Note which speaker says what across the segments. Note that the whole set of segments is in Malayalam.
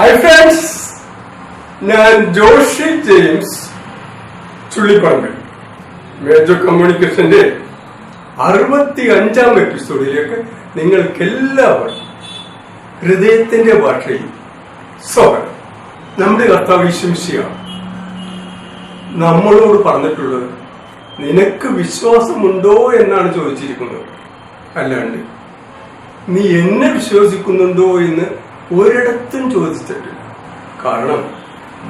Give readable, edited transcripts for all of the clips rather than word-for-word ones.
Speaker 1: ഹായ് ഫ്രണ്ട്സ്, ഞാൻ ജോഷി ജെയിംസ് ചുള്ളിപ്പറമ്പിൽ. മേജർ കമ്മ്യൂണിക്കേഷന്റെ 65-ാം എപ്പിസോഡിലേക്ക് നിങ്ങൾക്കെല്ലാവർക്കും ഹൃദയത്തിന്റെ ഭാഷയിൽ സ്വാഗതം. നമ്മുടെ കർത്താവ് യേശു മിശിഹാ നമ്മളോട് പറഞ്ഞിട്ടുള്ളത് നിനക്ക് വിശ്വാസമുണ്ടോ എന്നാണ് ചോദിച്ചിരിക്കുന്നത്. അല്ലാണ്ട് നീ എന്നെ വിശ്വസിക്കുന്നുണ്ടോ എന്ന് ഒരിടത്തും ചോദിച്ചിട്ടില്ല. കാരണം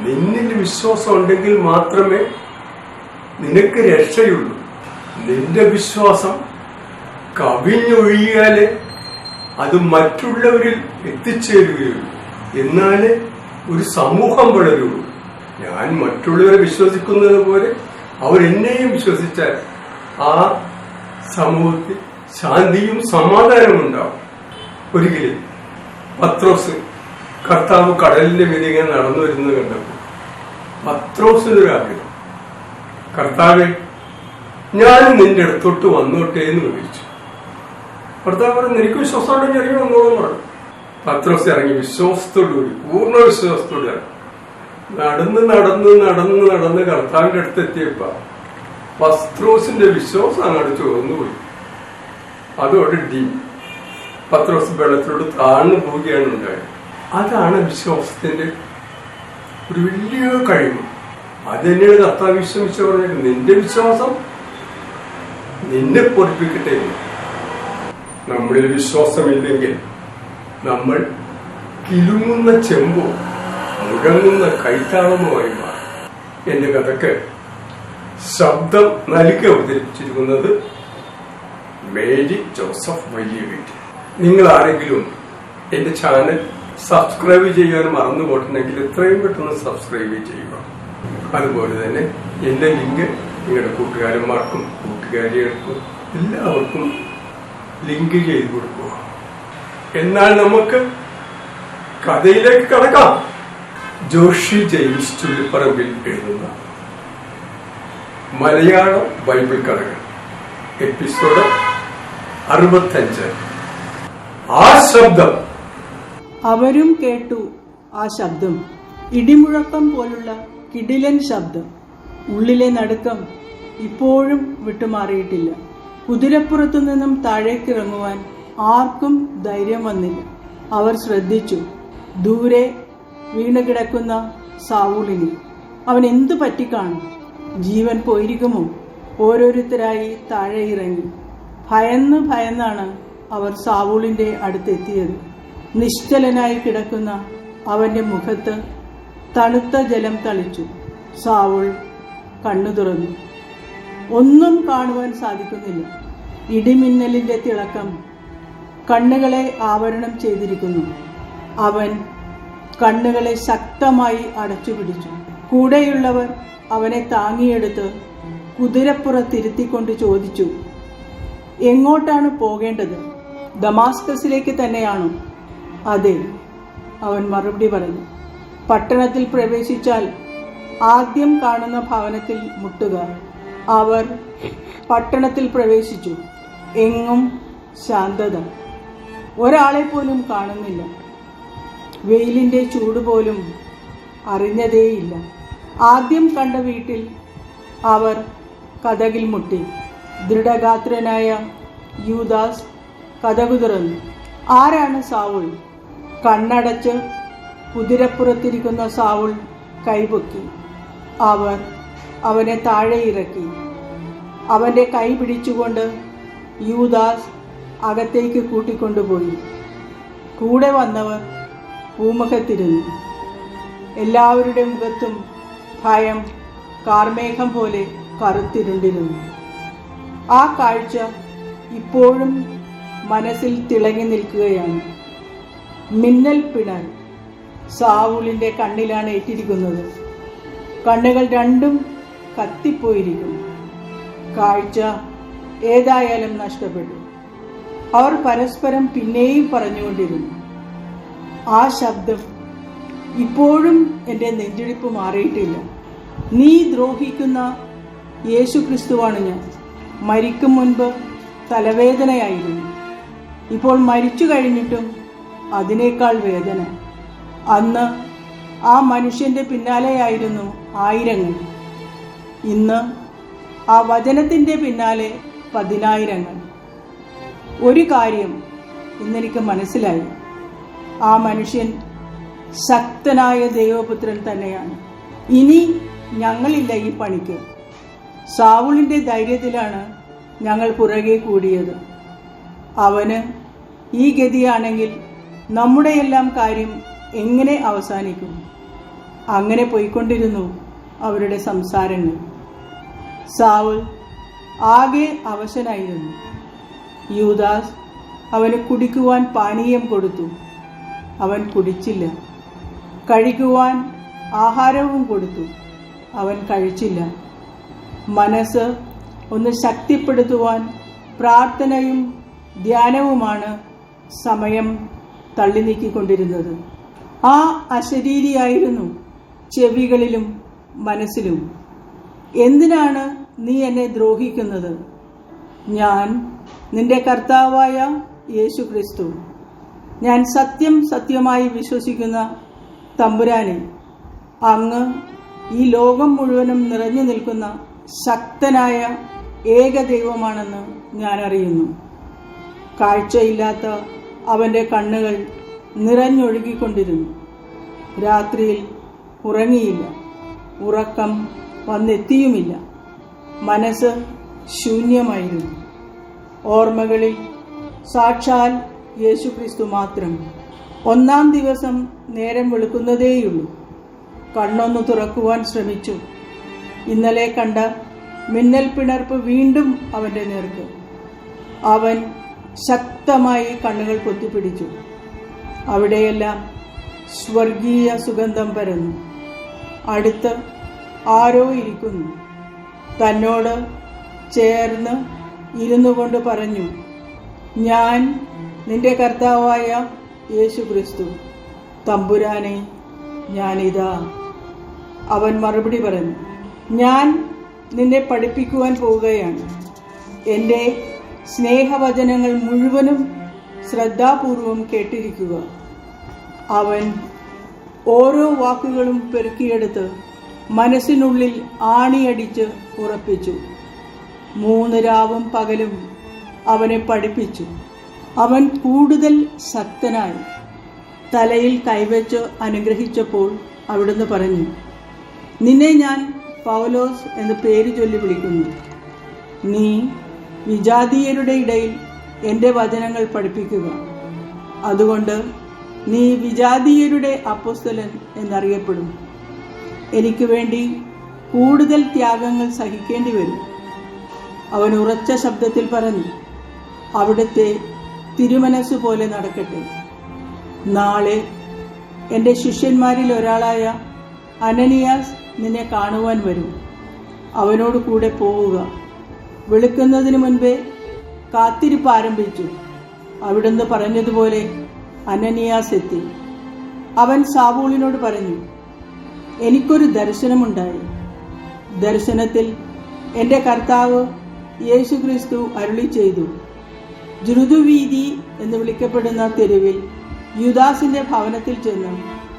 Speaker 1: നിന്നിൽ വിശ്വാസം ഉണ്ടെങ്കിൽ മാത്രമേ നിനക്ക് രക്ഷയുള്ളൂ. നിന്റെ വിശ്വാസം കവിഞ്ഞൊഴിയാലേ അത് മറ്റുള്ളവരിൽ എത്തിച്ചേരുകയുള്ളൂ. എന്നാലേ ഒരു സമൂഹം വളരുള്ളൂ. ഞാൻ മറ്റുള്ളവരെ വിശ്വസിക്കുന്നത് പോലെ അവരെന്നെയും വിശ്വസിച്ചാൽ ആ സമൂഹത്തിൽ ശാന്തിയും സമാധാനവും ഉണ്ടാവും. ഒരിക്കലും പത്രോസ് കർത്താവ് കടലിന്റെ മീതെ നടന്നു വരുന്നത് കണ്ടപ്പോൾ പത്രോസിനൊരാഗ്രഹം, കർത്താവെ ഞാനും നിന്റെ അടുത്തോട്ട് വന്നോട്ടെ എന്ന് വിളിച്ചു. കർത്താവ് പറഞ്ഞു, നിനക്ക് വിശ്വാസം ഉണ്ടെങ്കിൽ ഇറങ്ങി വന്നോളൂ പറഞ്ഞു. പത്രോസ് ഇറങ്ങി വിശ്വാസത്തോടുകൂടി, പൂർണ്ണ വിശ്വാസത്തോടെ നടന്ന് നടന്ന് നടന്ന് നടന്ന് കർത്താവിന്റെ അടുത്ത് എത്തിയപ്പോ പത്രോസിന്റെ വിശ്വാസം അങ്ങോട്ട് ചോർന്നുപോയി. അതോടെ പത്രോസ് വെള്ളത്തിലോട് താഴ്ന്നു പോവുകയാണ് ഉണ്ടായത്. അതാണ് വിശ്വാസത്തിന്റെ ഒരു വലിയ കഴിവ്. അത് തന്നെയാണ് കർത്താവ് വിശ്വസിച്ച് പറഞ്ഞത്, നിന്റെ വിശ്വാസം നിന്നെ പൊറിപ്പിക്കട്ടെ. നമ്മളിൽ വിശ്വാസമില്ലെങ്കിൽ നമ്മൾ കിലുങ്ങുന്ന ചെമ്പോ മുഴങ്ങുന്ന കൈത്താളമോയി മാറും. എന്റെ കഥക്ക് ശബ്ദം നൽകി അവതരിപ്പിച്ചിരിക്കുന്നത് മേരി ജോസഫ് വലിയ വീട്ടിൽ. നിങ്ങൾ ആരെങ്കിലും എന്റെ ചാനൽ സബ്സ്ക്രൈബ് ചെയ്യാൻ മറന്നു പോയിട്ടുണ്ടെങ്കിൽ എത്രയും പെട്ടെന്ന് സബ്സ്ക്രൈബ് ചെയ്യുക. അതുപോലെ തന്നെ എന്റെ ലിങ്ക് നിങ്ങളുടെ കൂട്ടുകാരന്മാർക്കും കൂട്ടുകാരികൾക്കും എല്ലാവർക്കും ലിങ്ക് ചെയ്തു കൊടുക്കുക. എന്നാൽ നമുക്ക് കഥയിലേക്ക് കടക്കാം. ജോഷി ജെയിംസ് ചുള്ളിപ്പറമ്പിൽ എഴുതുന്ന മലയാളം ബൈബിൾ കഥകൾ എപ്പിസോഡ് 65. ആ ശബ്ദം.
Speaker 2: അവരും കേട്ടു ആ ശബ്ദം, ഇടിമുഴക്കം പോലുള്ള കിടിലൻ ശബ്ദം. ഉള്ളിലെ നടുക്കം ഇപ്പോഴും വിട്ടുമാറിയിട്ടില്ല. കുതിരപ്പുറത്തു നിന്നും താഴേക്കിറങ്ങുവാൻ ആർക്കും ധൈര്യം വന്നില്ല. അവർ ശ്രദ്ധിച്ചു, ദൂരെ വീണുകിടക്കുന്ന സാവൂളിനെ. അവൻ എന്തു പറ്റിക്കാണും? ജീവൻ പോയിരിക്കുമോ? ഓരോരുത്തരായി താഴെ ഇറങ്ങി. ഭയന്നാണ് അവർ സാവൂളിന്റെ അടുത്തെത്തിയത്. നിശ്ചലനായി കിടക്കുന്ന അവന്റെ മുഖത്ത് തണുത്ത ജലം തളിച്ചു. സാവൂൾ കണ്ണു തുറന്നു. ഒന്നും കാണുവാൻ സാധിക്കുന്നില്ല. ഇടിമിന്നലിന്റെ തിളക്കം കണ്ണുകളെ ആവരണം ചെയ്തിരിക്കുന്നു. അവൻ കണ്ണുകളെ ശക്തമായി അടച്ചുപിടിച്ചു. കൂടെയുള്ളവർ അവനെ താങ്ങിയെടുത്ത് കുതിരപ്പുറത്തിരുത്തിക്കൊണ്ട് ചോദിച്ചു, എങ്ങോട്ടാണ് പോകേണ്ടത്? ദമാസ്കസിലേക്ക് തന്നെയാണോ? അതെ, അവൻ മറുപടി പറഞ്ഞു. പട്ടണത്തിൽ പ്രവേശിച്ചാൽ ആദ്യം കാണുന്ന ഭവനത്തിൽ മുട്ടുക. അവർ പട്ടണത്തിൽ പ്രവേശിച്ചു. എങ്ങും ശാന്തത. ഒരാളെ പോലും കാണുന്നില്ല. വെയിലിന്റെ ചൂട് പോലും അറിഞ്ഞതേയില്ല. ആദ്യം കണ്ട വീട്ടിൽ അവർ കതകിൽ മുട്ടി. ദൃഢഗാത്രനായ യൂദാസ് കതകു തുറന്നു. ആരാണ് സാവൂൾ? കണ്ണടച്ച് കുതിരപ്പുറത്തിരിക്കുന്ന സാവൂൾ കൈപൊക്കി. അവർ അവനെ താഴെ ഇറക്കി. അവന്റെ കൈ പിടിച്ചുകൊണ്ട് യൂദാസ് അകത്തേക്ക് കൂട്ടിക്കൊണ്ടുപോയി. കൂടെ വന്നവർ പൂമുഖത്തിരുന്നു. എല്ലാവരുടെ മുഖത്തും ഭയം കാർമേഘം പോലെ കറുത്തിരുണ്ടിരുന്നു. ആ കാഴ്ച ഇപ്പോഴും മനസ്സിൽ തിളങ്ങി നിൽക്കുകയാണ്. മിന്നൽ പിണർ സാവൂളിന്റെ കണ്ണിലാണ് ഏറ്റിരിക്കുന്നത്. കണ്ണുകൾ രണ്ടും കത്തിപ്പോയിരിക്കുന്നു. കാഴ്ച ഏതായാലും നഷ്ടപ്പെട്ടു. അവർ പരസ്പരം പിന്നെയും പറഞ്ഞുകൊണ്ടിരുന്നു. ആ ശബ്ദം ഇപ്പോഴും എൻ്റെ നെഞ്ചിടിപ്പ് മാറിയിട്ടില്ല. നീ ദ്രോഹിക്കുന്ന യേശു ക്രിസ്തുവാണ് ഞാൻ. മരിക്കും മുൻപ് തലവേദനയായിരുന്നു. ഇപ്പോൾ മരിച്ചു കഴിഞ്ഞിട്ടും അതിനേക്കാൾ വേദന. അന്ന് ആ മനുഷ്യന്റെ പിന്നാലെയായിരുന്നു ആയിരങ്ങൾ. ഇന്ന് ആ വചനത്തിന്റെ പിന്നാലെ 10,000. ഒരു കാര്യം ഇന്നെനിക്ക് മനസ്സിലായി, ആ മനുഷ്യൻ ശക്തനായ ദൈവപുത്രൻ തന്നെയാണ്. ഇനി ഞങ്ങളില്ല ഈ പണിക്ക്. സാവുളിന്റെ ധൈര്യത്തിലാണ് ഞങ്ങൾ പുറകെ കൂടിയത്. അവന് ഈ ഗതിയാണെങ്കിൽ നമ്മുടെയെല്ലാം കാര്യം എങ്ങനെ അവസാനിക്കും? അങ്ങനെ പോയിക്കൊണ്ടിരുന്നു അവരുടെ സംസാരങ്ങൾ. സാവുൾ ആകെ അവശനായിരുന്നു. യൂദാസ് അവന് കുടിക്കുവാൻ പാനീയം കൊടുത്തു. അവൻ കുടിച്ചില്ല. കഴിക്കുവാൻ ആഹാരവും കൊടുത്തു. അവൻ കഴിച്ചില്ല. മനസ്സ് ഒന്ന് ശക്തിപ്പെടുത്തുവാൻ പ്രാർത്ഥനയും ധ്യാനവുമാണ് സമയം തള്ളി നീക്കിക്കൊണ്ടിരുന്നത്. ആ അശരീരിയായിരുന്നു ചെവികളിലും മനസ്സിലും. എന്തിനാണ് നീ എന്നെ ദ്രോഹിക്കുന്നത്? ഞാൻ നിന്റെ കർത്താവായ യേശു ക്രിസ്തു, ഞാൻ സത്യമായി വിശ്വസിക്കുന്ന തമ്പുരാനെ, അങ്ങ് ഈ ലോകം മുഴുവനും നിറഞ്ഞു നിൽക്കുന്ന ശക്തനായ ഏകദൈവമാണെന്ന് ഞാൻ അറിയുന്നു. കാഴ്ചയില്ലാത്ത അവൻ്റെ കണ്ണുകൾ നിറഞ്ഞൊഴുകിക്കൊണ്ടിരുന്നു. രാത്രിയിൽ ഉറങ്ങിയില്ല. ഉറക്കം വന്നെത്തിയുമില്ല. മനസ്സ് ശൂന്യമായിരുന്നു. ഓർമ്മകളിൽ സാക്ഷാൽ യേശുക്രിസ്തു മാത്രം. 1-ാം ദിവസം നേരം വെളുക്കുന്നതേയുള്ളൂ. കണ്ണൊന്നു തുറക്കുവാൻ ശ്രമിച്ചു. ഇന്നലെ കണ്ട മിന്നൽ പിണർപ്പ് വീണ്ടും അവൻ്റെ നേർക്ക്. അവൻ ശക്തമായി കണ്ണുകൾ പൊത്തിപ്പിടിച്ചു. അവിടെയെല്ലാം സ്വർഗീയ സുഗന്ധം പരന്നു. അടുത്ത് ആരോ ഇരിക്കുന്നു. തന്നോട് ചേർന്ന് ഇരുന്നു കൊണ്ട് പറഞ്ഞു, ഞാൻ നിന്റെ കർത്താവായ യേശു ക്രിസ്തു, തമ്പുരാനെ, ഞാനിതാ. അവൻ മറുപടി പറഞ്ഞു, ഞാൻ നിന്നെ പഠിപ്പിക്കുവാൻ പോവുകയാണ്. എൻ്റെ സ്നേഹവചനങ്ങൾ മുഴുവനും ശ്രദ്ധാപൂർവം കേട്ടിരിക്കുക. അവൻ ഓരോ വാക്കുകളും പെറുക്കിയെടുത്ത് മനസ്സിനുള്ളിൽ ആണിയടിച്ച് ഉറപ്പിച്ചു. 3 രാവും പകലും അവനെ പഠിപ്പിച്ചു. അവൻ കൂടുതൽ ശക്തനായി. തലയിൽ കൈവച്ച് അനുഗ്രഹിച്ചപ്പോൾ അവിടുന്ന് പറഞ്ഞു, നിന്നെ ഞാൻ പൗലോസ് എന്ന് പേര് ചൊല്ലി വിളിക്കുന്നു. നീ വിജാതീയരുടെ ഇടയിൽ എൻ്റെ വചനങ്ങൾ പഠിപ്പിക്കുക. അതുകൊണ്ട് നീ വിജാതീയരുടെ അപ്പോസ്തലൻ എന്നറിയപ്പെടും. എനിക്ക് വേണ്ടി കൂടുതൽ ത്യാഗങ്ങൾ സഹിക്കേണ്ടി വരും. അവൻ ഉറച്ച ശബ്ദത്തിൽ പറഞ്ഞു, അവിടുത്തെ തിരുമനസ് പോലെ നടക്കട്ടെ. നാളെ എൻ്റെ ശിഷ്യന്മാരിൽ ഒരാളായ അനനിയാസ് നിന്നെ കാണുവാൻ വരും. അവനോട് കൂടെ പോവുക. വെളുക്കുന്നതിന് മുൻപേ കാത്തിരിപ്പ് ആരംഭിച്ചു. അവിടുന്ന് പറഞ്ഞതുപോലെ അനനിയാസ് എത്തി. അവൻ സാവൂളിനോട് പറഞ്ഞു, എനിക്കൊരു ദർശനമുണ്ടായി. ദർശനത്തിൽ എൻ്റെ കർത്താവ് യേശുക്രിസ്തു അരുളി ചെയ്തു, ദ്രുതുവീതി എന്ന് വിളിക്കപ്പെടുന്ന തെരുവിൽ യൂദാസിന്റെ ഭവനത്തിൽ ചെന്ന്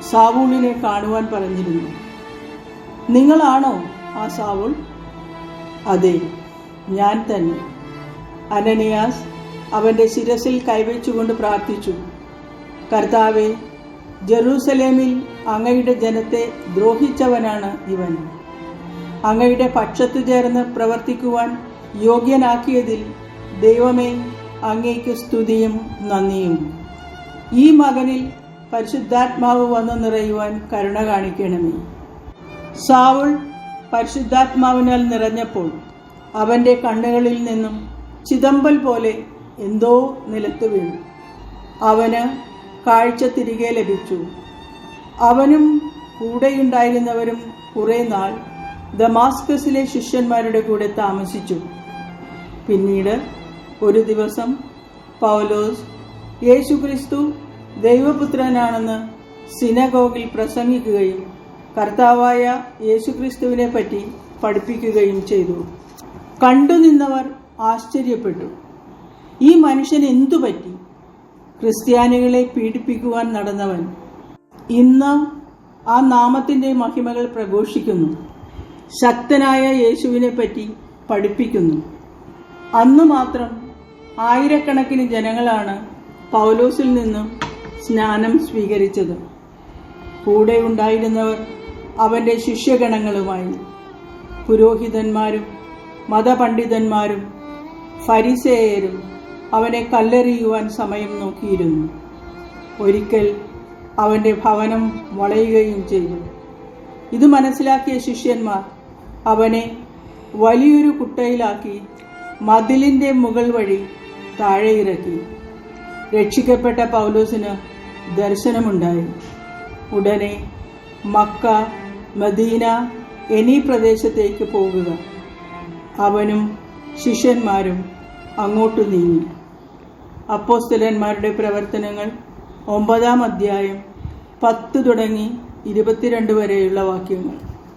Speaker 2: സാവൂളിനെ കാണുവാൻ പറഞ്ഞിരുന്നു. നിങ്ങളാണോ ആ സാവൂൾ? അതെ, ഞാൻ തന്നെ. അനനിയാസ് അവന്റെ ശിരസിൽ കൈവച്ചുകൊണ്ട് പ്രാർത്ഥിച്ചു, കർത്താവെ, ജെറൂസലേമിൽ അങ്ങയുടെ ജനത്തെ ദ്രോഹിച്ചവനാണ് ഇവൻ. അങ്ങയുടെ പക്ഷത്തു ചേർന്ന് പ്രവർത്തിക്കുവാൻ യോഗ്യനാക്കിയതിൽ ദൈവമേ, അങ്ങേക്ക് സ്തുതിയും നന്ദിയും. ഈ മകനിൽ പരിശുദ്ധാത്മാവ് വന്നു നിറയുവാൻ കരുണ കാണിക്കണമേ. സാവുൾ പരിശുദ്ധാത്മാവിനാൽ നിറഞ്ഞപ്പോൾ അവന്റെ കണ്ണുകളിൽ നിന്നും ചിതമ്പൽ പോലെ എന്തോ നിലത്ത് വീണു. അവന് കാഴ്ച തിരികെ ലഭിച്ചു. അവനും കൂടെയുണ്ടായിരുന്നവരും കുറെ നാൾ ദമാസ്കസിലെ ശിഷ്യന്മാരുടെ കൂടെ താമസിച്ചു. പിന്നീട് ഒരു ദിവസം പൗലോസ് യേശുക്രിസ്തു ദൈവപുത്രനാണെന്ന് സിനഗോഗിൽ പ്രസംഗിക്കുകയും കർത്താവായ യേശുക്രിസ്തുവിനെ പറ്റി പഠിപ്പിക്കുകയും ചെയ്തു. കണ്ടുനിന്നവർ ആശ്ചര്യപ്പെട്ടു. ഈ മനുഷ്യൻ എന്തു പറ്റി? ക്രിസ്ത്യാനികളെ പീഡിപ്പിക്കുവാൻ നടന്നവൻ ഇന്ന് ആ നാമത്തിൻ്റെ മഹിമകൾ പ്രഘോഷിക്കുന്നു. ശക്തനായ യേശുവിനെ പറ്റി പഠിപ്പിക്കുന്നു. അന്ന് മാത്രം ആയിരക്കണക്കിന് ജനങ്ങളാണ് പൗലോസിൽ നിന്നും സ്നാനം സ്വീകരിച്ചത്. കൂടെ ഉണ്ടായിരുന്നവർ അവൻ്റെ ശിഷ്യഗണങ്ങളുമായി. പുരോഹിതന്മാരും മതപണ്ഡിതന്മാരും ഫരിസേയരും അവനെ കല്ലെറിയുവാൻ സമയം നോക്കിയിരുന്നു. ഒരിക്കൽ അവൻ്റെ ഭവനം വളയുകയും ചെയ്തു. ഇത് മനസ്സിലാക്കിയ ശിഷ്യന്മാർ അവനെ വലിയൊരു കുട്ടയിലാക്കി മതിലിൻ്റെ മുകൾ വഴി താഴെ ഇറക്കി. രക്ഷിക്കപ്പെട്ട പൗലോസിന് ദർശനമുണ്ടായി. ഉടനെ മക്ക, മദീന എന്നീ പ്രദേശത്തേക്ക് പോകുക. അവനും ശിഷ്യന്മാരും അങ്ങോട്ട് നീങ്ങി. അപ്പോസ്തലന്മാരുടെ പ്രവർത്തനങ്ങൾ 9-ാം അധ്യായം 10 തുടങ്ങി 22 വരെയുള്ള വാക്യങ്ങൾ.